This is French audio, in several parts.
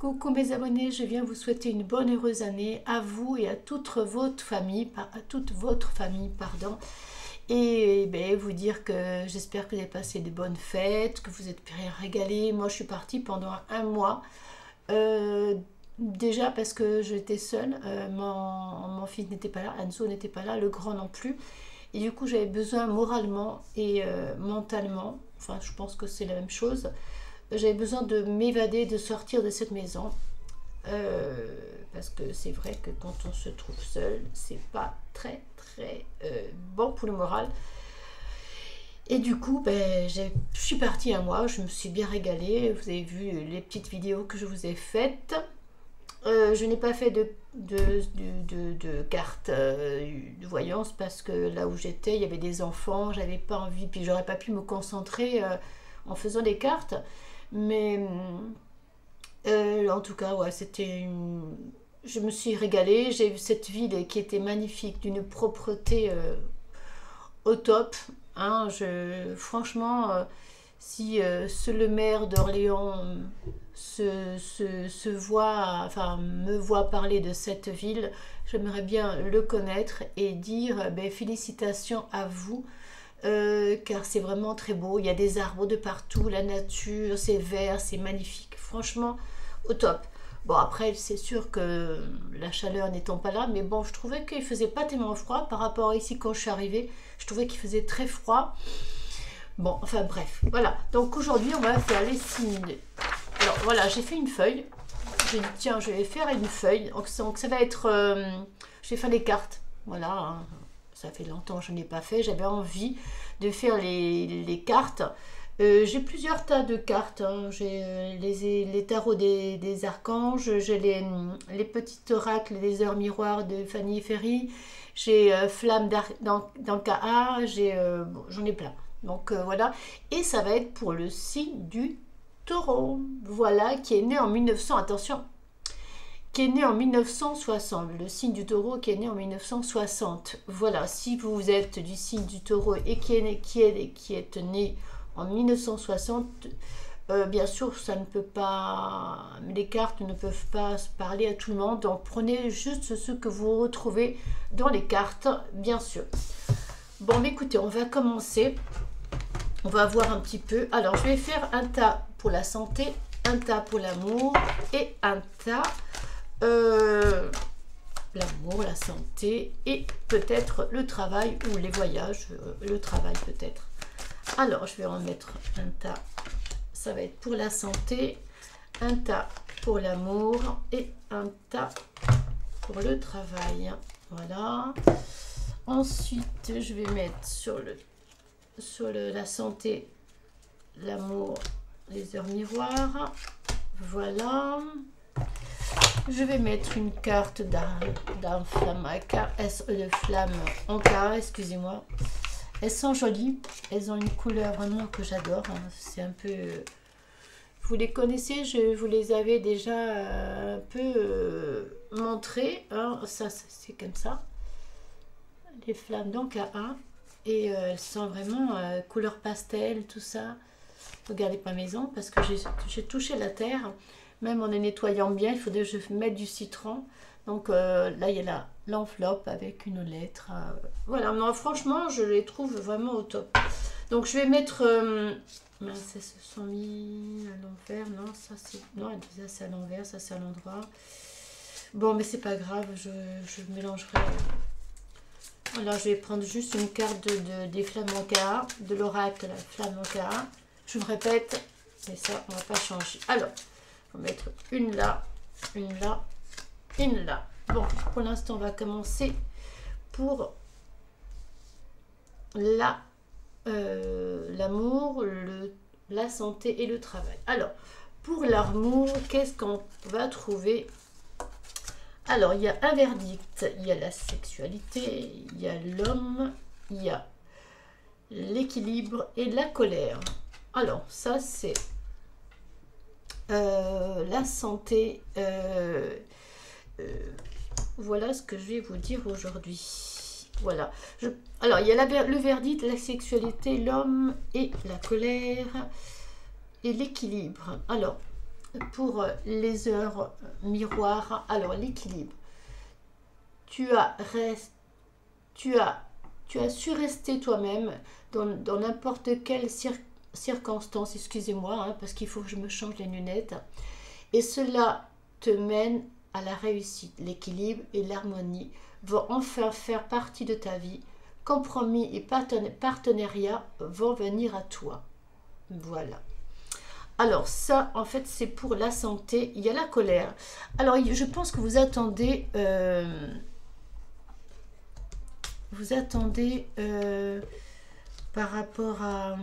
Coucou mes abonnés, je viens vous souhaiter une bonne heureuse année à vous et à toute votre famille, pardon. Et ben, vous dire que j'espère que vous avez passé de bonnes fêtes, que vous êtes bien régalés. Moi je suis partie pendant un mois, déjà parce que j'étais seule, mon fils n'était pas là, Anso n'était pas là, le grand non plus. Et du coup j'avais besoin moralement et mentalement, enfin je pense que c'est la même chose, j'avais besoin de m'évader, de sortir de cette maison. Parce que c'est vrai que quand on se trouve seul, c'est pas très bon pour le moral. Et du coup, ben, je suis partie un mois, je me suis bien régalée. Vous avez vu les petites vidéos que je vous ai faites. Je n'ai pas fait de carte de voyance parce que là où j'étais, il y avait des enfants, j'avais pas envie, puis j'aurais pas pu me concentrer en faisant des cartes. Mais en tout cas, ouais, je me suis régalée. J'ai vu cette ville qui était magnifique, d'une propreté au top. Hein. Franchement, si le maire d'Orléans me voit parler de cette ville, j'aimerais bien le connaître et dire ben, félicitations à vous. Car c'est vraiment très beau, il y a des arbres de partout, la nature, c'est vert, c'est magnifique, franchement au top. Bon après c'est sûr que la chaleur n'étant pas là, mais bon je trouvais qu'il faisait pas tellement froid par rapport à ici quand je suis arrivée, je trouvais qu'il faisait très froid. Bon enfin bref, voilà, donc aujourd'hui on va faire les signes. Alors voilà, j'ai fait une feuille, j'ai dit tiens je vais faire une feuille, donc ça va être, je vais faire les cartes, voilà, hein. Ça fait longtemps que je n'ai pas fait, j'avais envie de faire les cartes. J'ai plusieurs tas de cartes, hein. J'ai les tarots des archanges, j'ai les petits oracles des heures miroirs de Fanny Ferry, j'ai Flamme d'Ankaa, bon, j'en ai plein. Donc voilà, et ça va être pour le signe du taureau, voilà, qui est né en 1900, attention, qui est né en 1960, le signe du taureau qui est né en 1960. Voilà, si vous êtes du signe du taureau et qui est né en 1960, bien sûr, ça ne peut pas, les cartes ne peuvent pas parler à tout le monde, donc prenez juste ce que vous retrouvez dans les cartes, bien sûr. Bon, mais écoutez, on va commencer, on va voir un petit peu. Alors, je vais faire un tas pour la santé, un tas pour l'amour et un tas l'amour, la santé et peut-être le travail ou les voyages, le travail peut-être. Alors je vais en mettre un tas, ça va être pour la santé, un tas pour l'amour et un tas pour le travail. Voilà. Ensuite je vais mettre sur la santé, l'amour, les heures miroirs. Voilà. Je vais mettre une carte d'un flamme de flamme en cas, excusez-moi. Elles sont jolies, elles ont une couleur vraiment que j'adore. C'est un peu... Vous les connaissez, je vous les avais déjà un peu montrées. Hein. Ça, c'est comme ça. Les flammes d'Ankaa. Et elles sont vraiment couleur pastel, tout ça. Regardez pas maison parce que j'ai touché la terre. Même en les nettoyant bien, il faut que je mette du citron. Donc là, il y a l'enveloppe avec une lettre. Voilà, non, franchement, je les trouve vraiment au top. Donc je vais mettre... mince, elles se sont mis à l'envers. Non, ça c'est... Non, ça c'est à l'envers, ça c'est à l'endroit. Bon, mais c'est pas grave, je mélangerai. Alors je vais prendre juste une carte des flammes Ankaa, de l'oracle, la flamme Ankaa. Je me répète, mais ça, on va pas changer. Alors... On va mettre une là, une là, une là. Bon, pour l'instant, on va commencer pour l'amour, la santé et le travail. Alors, pour l'amour, qu'est-ce qu'on va trouver? Alors, il y a un verdict, il y a la sexualité, il y a l'homme, il y a l'équilibre et la colère. Alors, ça, c'est... la santé, voilà ce que je vais vous dire aujourd'hui. Voilà. Alors, il y a le verdict, la sexualité, l'homme et la colère et l'équilibre. Alors, pour les heures miroirs. Alors, l'équilibre. Tu as su rester toi-même dans n'importe quelle circonstance, excusez-moi, hein, parce qu'il faut que je me change les lunettes. Et cela te mène à la réussite. L'équilibre et l'harmonie vont enfin faire partie de ta vie. Compromis et partenariat vont venir à toi. Voilà. Alors ça, en fait, c'est pour la santé. Il y a la colère. Alors, je pense que vous attendez... par rapport à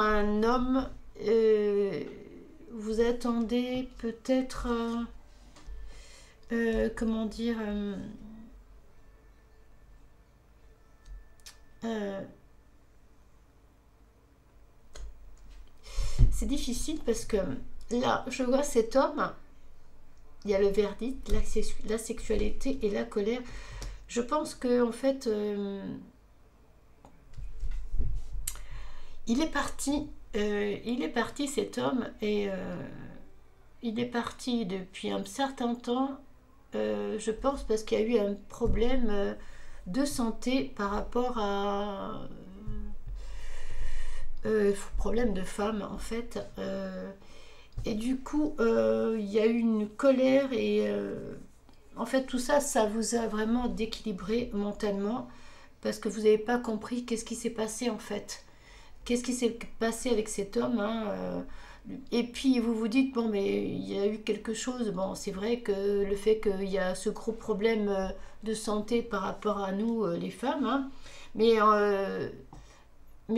un homme, vous attendez peut-être comment dire, c'est difficile parce que là je vois cet homme, il y a le verdict, la sexualité et la colère. Je pense que en fait il est parti cet homme, et il est parti depuis un certain temps, je pense parce qu'il y a eu un problème de santé par rapport à problème de femme en fait, et du coup il y a eu une colère, et en fait tout ça, ça vous a vraiment déséquilibré mentalement, parce que vous n'avez pas compris qu'est-ce qui s'est passé en fait. Qu'est-ce qui s'est passé avec cet homme, hein, et puis vous vous dites, bon mais il y a eu quelque chose, bon c'est vrai que le fait qu'il y a ce gros problème de santé par rapport à nous les femmes, hein, mais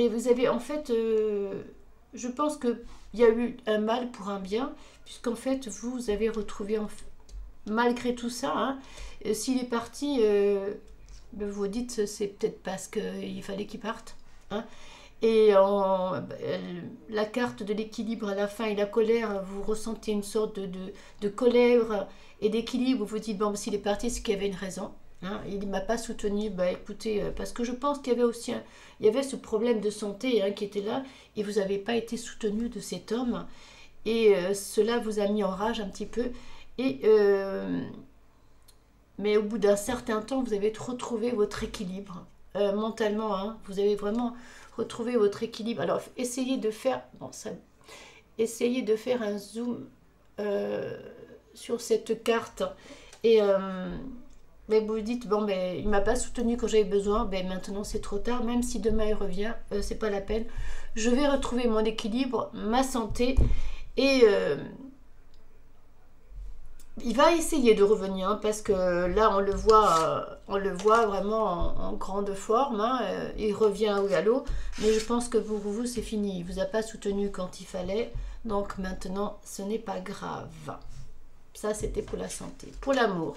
vous avez en fait, je pense qu'il y a eu un mal pour un bien, puisqu'en fait vous avez retrouvé, malgré tout ça, hein, s'il est parti, vous vous dites c'est peut-être parce qu'il fallait qu'il parte, hein. Et la carte de l'équilibre à la fin et la colère, vous ressentez une sorte de colère et d'équilibre. Vous vous dites, bon, s'il est parti, c'est qu'il y avait une raison. Hein, il ne m'a pas soutenu. Bah écoutez, parce que je pense qu'il y avait aussi il y avait ce problème de santé, hein, qui était là, et vous n'avez pas été soutenu de cet homme. Et cela vous a mis en rage un petit peu. Et, mais au bout d'un certain temps, vous avez retrouvé votre équilibre mentalement. Hein, vous avez vraiment retrouver votre équilibre. Alors essayez de faire essayez de faire un zoom sur cette carte, et mais vous dites, bon mais il m'a pas soutenu quand j'avais besoin, ben maintenant c'est trop tard, même si demain il revient, c'est pas la peine, je vais retrouver mon équilibre, ma santé, et il va essayer de revenir, hein, parce que là on le voit vraiment en grande forme, hein, il revient au galop, mais je pense que pour vous c'est fini, il ne vous a pas soutenu quand il fallait, donc maintenant ce n'est pas grave. Ça c'était pour la santé. Pour l'amour,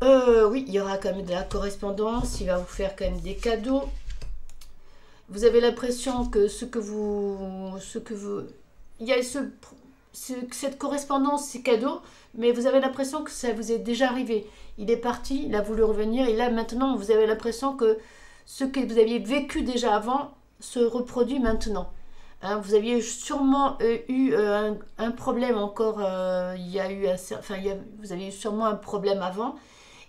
oui, il y aura quand même de la correspondance, il va vous faire quand même des cadeaux, vous avez l'impression que il y a cette correspondance, ces cadeaux, mais vous avez l'impression que ça vous est déjà arrivé. Il est parti, il a voulu revenir, et là maintenant vous avez l'impression que ce que vous aviez vécu déjà avant se reproduit maintenant. Hein, vous aviez sûrement eu un problème encore, vous avez eu sûrement un problème avant,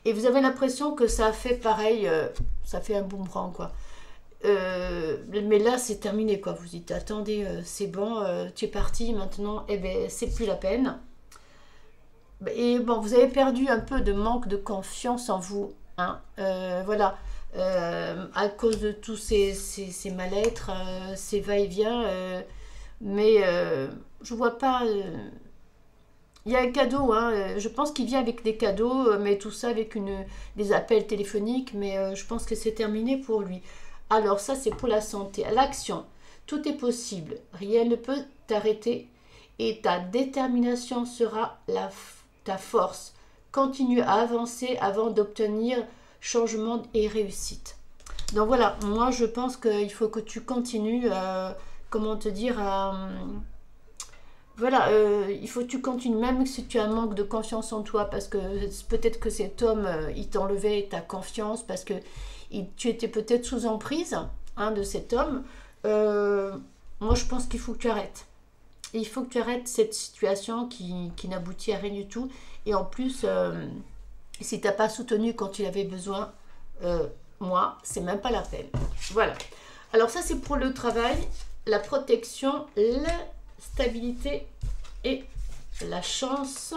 et vous avez l'impression que ça a fait pareil, ça fait un boomerang quoi. Mais là c'est terminé quoi, vous dites attendez, c'est bon, tu es parti maintenant, et ben c'est plus la peine, et bon vous avez perdu un peu de manque de confiance en vous, hein, voilà, à cause de tous ces mal-être, ces va-et-vient, mais je vois pas, il y a un cadeau, hein, je pense qu'il vient avec des cadeaux, mais tout ça avec des appels téléphoniques, mais je pense que c'est terminé pour lui. Alors ça c'est pour la santé. L'action, tout est possible, rien ne peut t'arrêter, et ta détermination sera ta force. Continue à avancer avant d'obtenir changement et réussite. Donc voilà, moi je pense qu'il faut que tu continues, comment te dire, voilà, il faut que tu continues, même si tu as un manque de confiance en toi, parce que peut-être que cet homme, il t'enlevait ta confiance, parce que tu étais peut-être sous emprise, hein, de cet homme, moi je pense qu'il faut que tu arrêtes. Il faut que tu arrêtes cette situation qui n'aboutit à rien du tout. Et en plus, si tu n'as pas soutenu quand tu avais besoin, moi, c'est même pas la peine. Voilà. Alors ça, c'est pour le travail, la protection, la stabilité et la chance.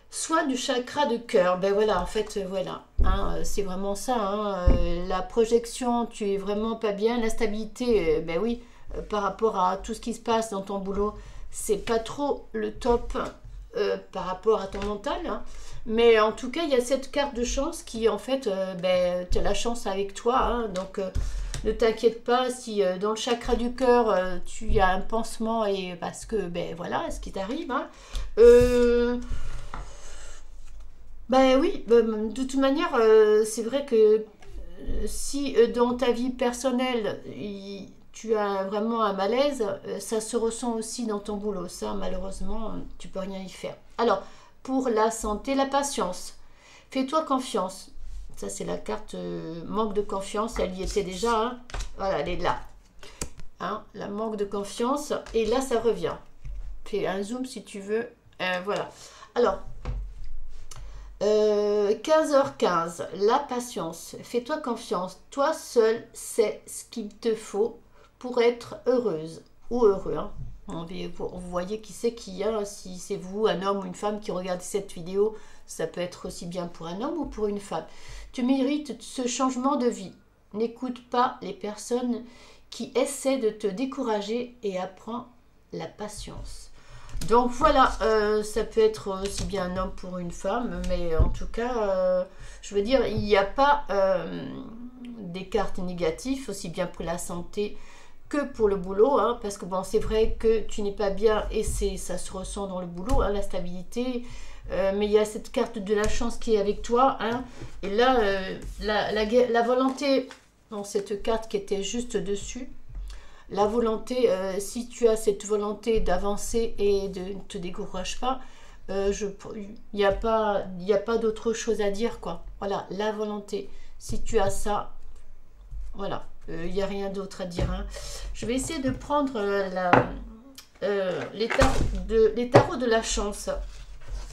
Soin du chakra de cœur. Ben voilà, en fait, voilà. Hein, c'est vraiment ça. Hein, la projection, tu es vraiment pas bien. La stabilité, ben oui, par rapport à tout ce qui se passe dans ton boulot, c'est pas trop le top par rapport à ton mental. Hein. Mais en tout cas, il y a cette carte de chance qui, en fait, ben, tu as la chance avec toi. Hein, donc, ne t'inquiète pas si dans le chakra du cœur, tu as un pansement et parce que, ben voilà, ce qui t'arrive. Hein. Ben oui, de toute manière, c'est vrai que si dans ta vie personnelle, tu as vraiment un malaise, ça se ressent aussi dans ton boulot. Ça, malheureusement, tu peux rien y faire. Alors, pour la santé, la patience. Fais-toi confiance. Ça, c'est la carte manque de confiance. Elle y était déjà. Hein. Voilà, elle est là. Hein, la manque de confiance. Et là, ça revient. Fais un zoom si tu veux. Voilà. Alors, 15h15, la patience. Fais-toi confiance. Toi seul sais ce qu'il te faut pour être heureuse ou heureux. Hein. Vous voyez qui c'est qui y a, si c'est vous, un homme ou une femme qui regarde cette vidéo, ça peut être aussi bien pour un homme ou pour une femme. Tu mérites ce changement de vie. N'écoute pas les personnes qui essaient de te décourager et apprends la patience. Donc voilà, ça peut être aussi bien un homme pour une femme, mais en tout cas, je veux dire, il n'y a pas des cartes négatives, aussi bien pour la santé que pour le boulot, hein, parce que bon, c'est vrai que tu n'es pas bien et ça se ressent dans le boulot, hein, la stabilité, mais il y a cette carte de la chance qui est avec toi, hein, et là, la volonté, dans cette carte qui était juste dessus, la volonté, si tu as cette volonté d'avancer et de ne te décourage pas, il n'y a pas d'autre chose à dire, quoi. Voilà, la volonté. Si tu as ça, voilà, il n'y a rien d'autre à dire. Hein. Je vais essayer de prendre les tarots de la chance.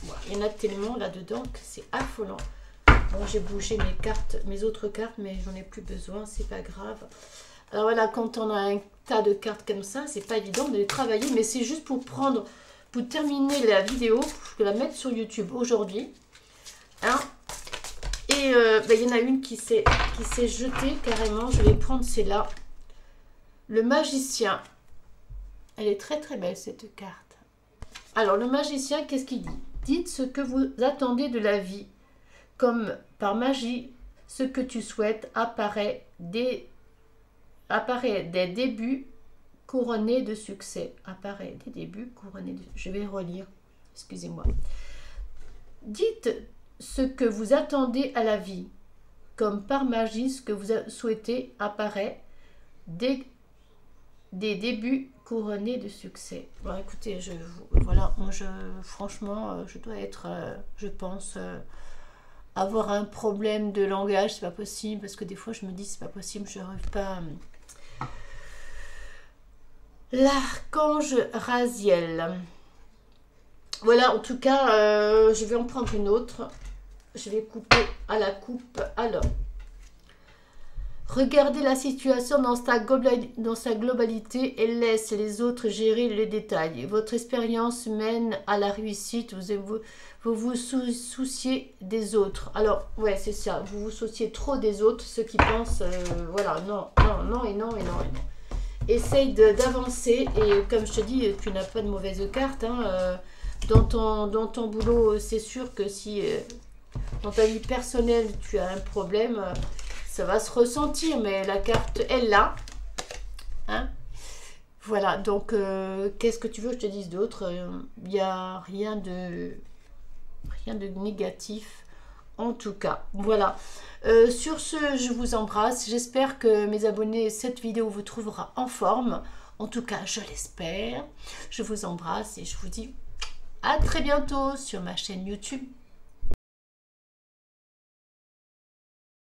Voilà, il y en a tellement là-dedans que c'est affolant. Bon, j'ai bougé mes autres cartes, mais j'en ai plus besoin, c'est pas grave. Alors voilà, quand on a un tas de cartes comme ça, c'est pas évident de les travailler, mais c'est juste pour terminer la vidéo, je vais la mettre sur YouTube aujourd'hui. Hein. Et il y en a une qui s'est jetée carrément, je vais prendre celle-là. Le magicien. Elle est très très belle cette carte. Alors le magicien, qu'est-ce qu'il dit? Dites ce que vous attendez de la vie. Comme par magie, ce que tu souhaites apparaît des débuts couronnés de succès. Apparaît des débuts couronnés de... Je vais relire, excusez-moi. Dites ce que vous attendez à la vie. Comme par magie, ce que vous souhaitez apparaît des débuts couronnés de succès. Bon, écoutez, voilà, franchement, je dois être, je pense... avoir un problème de langage, c'est pas possible, parce que des fois je me dis c'est pas possible, je n'arrive pas. L'archange Raziel. Voilà, en tout cas, je vais en prendre une autre. Je vais couper à la coupe. Alors, regardez la situation dans sa globalité et laisse les autres gérer les détails. Votre expérience mène à la réussite. Vous souciez des autres. Alors, ouais, c'est ça. Vous vous souciez trop des autres, ceux qui pensent, voilà, non, non, non, et non, et non, et non. Essaye d'avancer. Et comme je te dis, tu n'as pas de mauvaise carte. Hein, dans ton boulot, c'est sûr que si dans ta vie personnelle, tu as un problème, ça va se ressentir. Mais la carte est là. Hein. Voilà, donc, qu'est-ce que tu veux que je te dise d'autre? Il n'y a rien de négatif en tout cas. Voilà, sur ce, je vous embrasse, j'espère que mes abonnés, cette vidéo vous trouvera en forme, en tout cas je l'espère. Je vous embrasse et je vous dis à très bientôt sur ma chaîne YouTube.